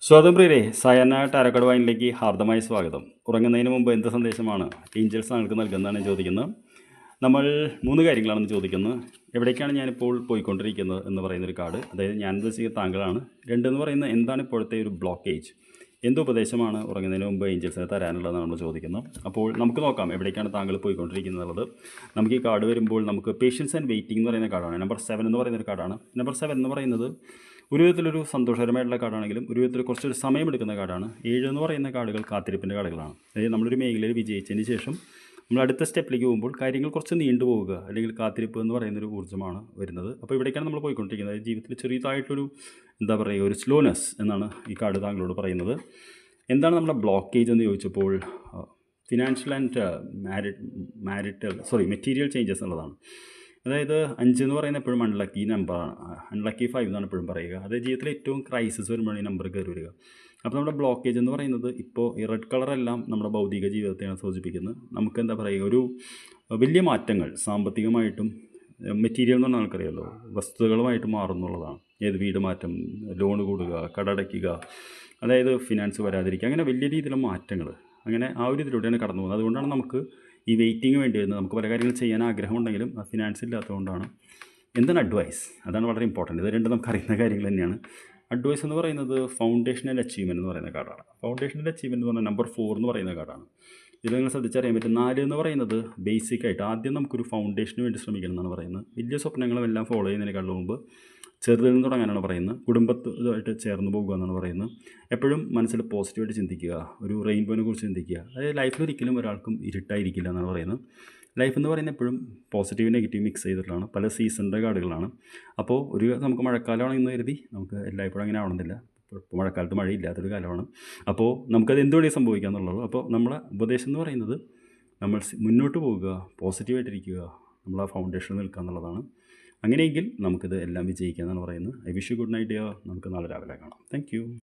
സ്വാഗതം പ്രിയരെ, സയന ടാരോക്കഡ് വൈനിലേക്ക് ഹാർദമായ സ്വാഗതം. ഉറങ്ങുന്നതിന് മുമ്പ് എന്ത് സന്ദേശമാണ് ഏഞ്ചൽസ് നിങ്ങൾക്ക് നൽകുന്നതാണ് ചോദിക്കുന്നത്. നമ്മൾ 3 കാര്യങ്ങളാണെന്ന് ചോദിക്കുന്നത്. എവിടേക്കാണ് ഞാനിപ്പോൾ പോയിക്കൊണ്ടിരിക്കുന്നത് എന്ന് പറയുന്നൊരു കാർഡ്, അതായത് ഞാൻ ഉദ്ദേശിക്കുന്ന താങ്കളാണ്. 2 എന്ന് പറയുന്നത് എന്താണ് ഇപ്പോഴത്തെ ഒരു ബ്ലോക്കേജ്, എന്ത് ഉപദേശമാണ് ഉറങ്ങുന്നതിന് മുമ്പ് ഏഞ്ചൽസിന് തരാനുള്ളതെന്ന് നമ്മൾ ചോദിക്കുന്നത്. അപ്പോൾ നമുക്ക് നോക്കാം എവിടേക്കാണ് താങ്കൾ പോയിക്കൊണ്ടിരിക്കുന്നത് എന്നുള്ളത്. നമുക്ക് ഈ കാർഡ് വരുമ്പോൾ നമുക്ക് പേഷ്യൻസ് ആൻഡ് വെയിറ്റിംഗ് എന്ന് പറയുന്ന കാർഡാണ്. നമ്പർ 7 എന്ന് പറയുന്നൊരു കാർഡാണ്. നമ്പർ 7 എന്ന് പറയുന്നത് ഒരു വിധത്തിലൊരു സന്തോഷകരമായിട്ടുള്ള കാർഡാണെങ്കിലും ഒരു വിധത്തിൽ കുറച്ചൊരു സമയമെടുക്കുന്ന കാർഡാണ്. 7 എന്ന് പറയുന്ന കാർഡുകൾ കാത്തിരിപ്പിൻ്റെ കാർഡുകളാണ്. അതായത് നമ്മളൊരു മേഖലയിൽ വിജയിച്ചതിന് ശേഷം നമ്മൾ അടുത്ത സ്റ്റെപ്പിലേക്ക് പോകുമ്പോൾ കാര്യങ്ങൾ കുറച്ച് നീണ്ടു പോവുക, അല്ലെങ്കിൽ കാത്തിരിപ്പ് എന്ന് പറയുന്നൊരു ഊർജ്ജമാണ് വരുന്നത്. അപ്പോൾ ഇവിടേക്കാണ് നമ്മൾ പോയിക്കൊണ്ടിരിക്കുന്നത്. അതായത് ജീവിതത്തിൽ ചെറിയതായിട്ടൊരു എന്താ പറയുക, ഒരു സ്ലോനെസ് എന്നാണ് ഈ കാർഡ് താങ്കളോട് പറയുന്നത്. എന്താണ് നമ്മുടെ ബ്ലോക്കേജ് എന്ന് ചോദിച്ചപ്പോൾ ഫിനാൻഷ്യൽ ആൻഡ് മെറ്റീരിയൽ ചേഞ്ചസ് എന്നുള്ളതാണ്. അതായത് 5 എന്ന് പറയുന്നത് എപ്പോഴും അൺലക്കി നമ്പറാണ്. അൺലക്കി 5 എന്നാണ് എപ്പോഴും പറയുക. അതായത് ജീവിതത്തിൽ ഏറ്റവും ക്രൈസിസ് വരുമ്പോഴാണ് ഈ നമ്പർ കയറി വരിക. അപ്പോൾ നമ്മുടെ ബ്ലോക്കേജ് എന്ന് പറയുന്നത് ഇപ്പോൾ ഈ റെഡ് കളറെല്ലാം നമ്മുടെ ഭൗതിക ജീവിതത്തെയാണ് സൂചിപ്പിക്കുന്നത്. നമുക്ക് എന്താ പറയുക, ഒരു വലിയ മാറ്റങ്ങൾ സാമ്പത്തികമായിട്ടും മെറ്റീരിയൽ എന്ന് പറഞ്ഞാൽ നമുക്കറിയാമല്ലോ, വസ്തുക്കളുമായിട്ട് മാറുന്നുള്ളതാണ്. ഏത് വീട് മാറ്റം, ലോൺ കൂടുക, കടടയ്ക്കുക, അതായത് ഫിനാൻസ് വരാതിരിക്കുക, അങ്ങനെ വലിയ രീതിയിലുള്ള മാറ്റങ്ങൾ, അങ്ങനെ ആ ഒരു ഇതിലൂടെയാണ് കടന്നു പോകുന്നത്. അതുകൊണ്ടാണ് നമുക്ക് ഈ വെയിറ്റിംഗ് വേണ്ടി വരുന്നത്. നമുക്ക് പല കാര്യങ്ങൾ ചെയ്യാൻ ആഗ്രഹമുണ്ടെങ്കിലും ഫിനാൻസ് ഇല്ലാത്തതുകൊണ്ടാണ്. എന്താണ് അഡ്വൈസ്, അതാണ് വളരെ ഇമ്പോർട്ടൻറ്റ്. ഇത് രണ്ടും നമുക്ക് അറിയുന്ന കാര്യങ്ങൾ തന്നെയാണ്. അഡ്വൈസ് എന്ന് പറയുന്നത് ഫൗണ്ടേഷൻ ആൻഡ് അച്ചീവ്മെൻറ്റ് എന്ന് പറയുന്ന കാർഡാണ്. ഫൗണ്ടേഷൻ ആൻഡ് അച്ചീവ്മെൻറ്റ് എന്ന് പറഞ്ഞാൽ നമ്പർ 4 എന്ന് പറയുന്ന കാർഡാണ്. ഇത് നിങ്ങൾ ശ്രദ്ധിച്ചറിയാൻ പറ്റും. 4 എന്ന് പറയുന്നത് ബേസിക്കായിട്ട് ആദ്യം നമുക്കൊരു ഫൗണ്ടേഷന് വേണ്ടി ശ്രമിക്കണം എന്നാണ് പറയുന്നത്. വലിയ സ്വപ്നങ്ങളും എല്ലാം ഫോളോ ചെയ്യുന്നതിനേക്കാളും മുമ്പ് ചെറുതിൽ നിന്ന് തുടങ്ങാനാണ് പറയുന്നത്. കുടുംബത്തുമായിട്ട് ചേർന്ന് പോകുക എന്നാണ് പറയുന്നത്. എപ്പോഴും മനസ്സിൽ പോസിറ്റീവായിട്ട് ചിന്തിക്കുക, ഒരു റെയിൻബോനെ കുറിച്ച് ചിന്തിക്കുക. അതായത് ലൈഫിൽ ഒരിക്കലും ഒരാൾക്കും ഇരുട്ടായിരിക്കില്ല എന്നാണ് പറയുന്നത്. ലൈഫ് എന്ന് പറയുന്നത് എപ്പോഴും പോസിറ്റീവ് നെഗറ്റീവ് മിക്സ് ചെയ്തിട്ടുള്ളതാണ്. പല സീസണിൻ്റെ കാർഡുകളാണ്. അപ്പോൾ നമുക്ക് മഴക്കാലമാണെന്ന് കരുതി നമുക്ക് എല്ലായ്പ്പോഴും അങ്ങനെ ആവണമെന്നില്ല. ഇപ്പോൾ മഴക്കാലത്ത് മഴയില്ലാത്തൊരു കാലമാണ്. അപ്പോൾ നമുക്കത് എന്തുവേണ്ടി സംഭവിക്കുക എന്നുള്ളത്. അപ്പോൾ നമ്മളെ ഉപദേശം എന്ന് പറയുന്നത് നമ്മൾ മുന്നോട്ട് പോവുക, പോസിറ്റീവായിട്ടിരിക്കുക, നമ്മൾ ആ ഫൗണ്ടേഷനിൽ നിൽക്കുക എന്നുള്ളതാണ്. അങ്ങനെയെങ്കിൽ നമുക്കിത് എല്ലാം വിജയിക്കുക എന്നാണ് പറയുന്നത്. I wish you good night dear. നമുക്ക് നാളെ രാവിലെ കാണാം. Thank you.